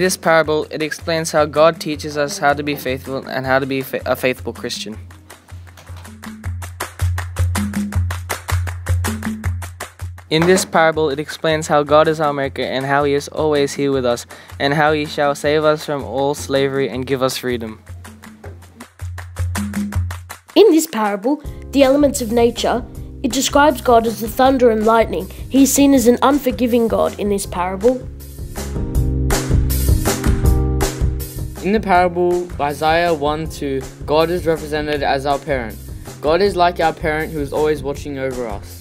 this parable, it explains how God teaches us how to be faithful and how to be a faithful Christian. In this parable, it explains how God is our maker and how He is always here with us, and how He shall save us from all slavery and give us freedom. In this parable, the elements of nature, it describes God as the thunder and lightning. He is seen as an unforgiving God in this parable. In the parable, Isaiah 1:2, God is represented as our parent. God is like our parent who is always watching over us.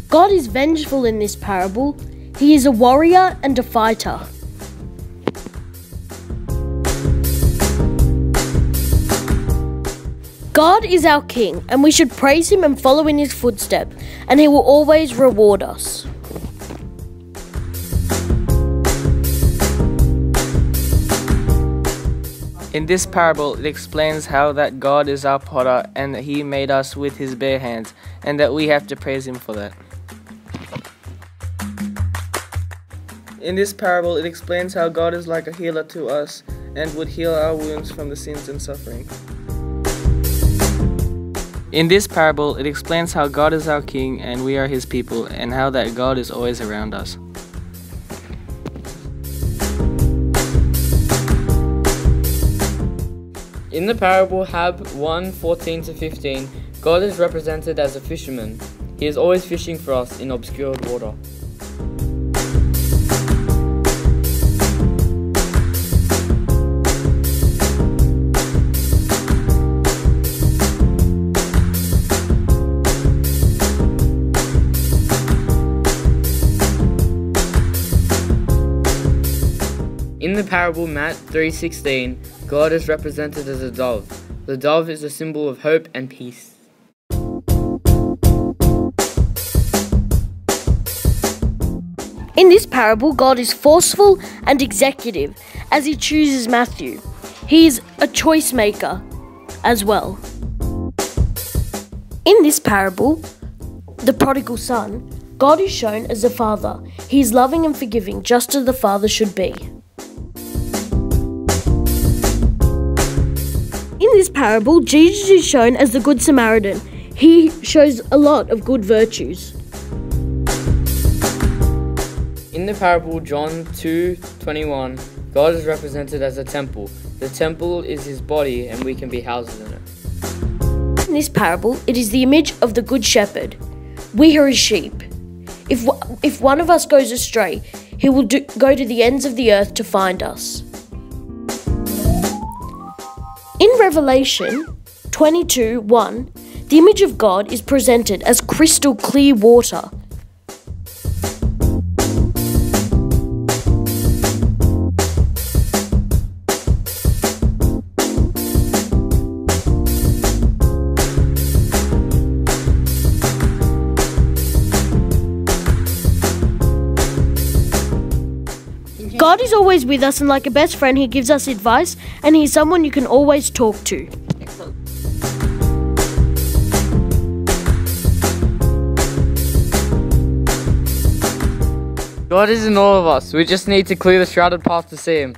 God is vengeful in this parable. He is a warrior and a fighter. God is our King, and we should praise Him and follow in His footsteps, and He will always reward us. In this parable, it explains how that God is our potter and that He made us with His bare hands, and that we have to praise Him for that. In this parable, it explains how God is like a healer to us and would heal our wounds from the sins and suffering. In this parable, it explains how God is our King and we are His people, and how that God is always around us. In the parable Hab 1:14-15, God is represented as a fisherman. He is always fishing for us in obscured water. In the parable Matt 3:16, God is represented as a dove. The dove is a symbol of hope and peace. In this parable, God is forceful and executive as He chooses Matthew. He is a choice maker as well. In this parable, the prodigal son, God is shown as a father. He is loving and forgiving, just as the father should be. In this parable, Jesus is shown as the Good Samaritan. He shows a lot of good virtues. In the parable John 2:21, God is represented as a temple. The temple is His body and we can be housed in it. In this parable, it is the image of the Good Shepherd. We are His sheep. If one of us goes astray, He will go to the ends of the earth to find us. In Revelation 22:1, the image of God is presented as crystal clear water. God is always with us, and like a best friend, He gives us advice, and He's someone you can always talk to. God is in all of us. We just need to clear the shrouded path to see Him.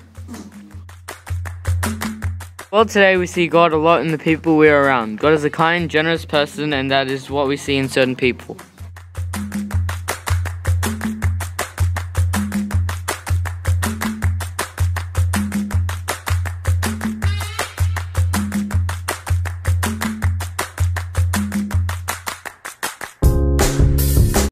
Well, today we see God a lot in the people we are around. God is a kind, generous person, and that is what we see in certain people.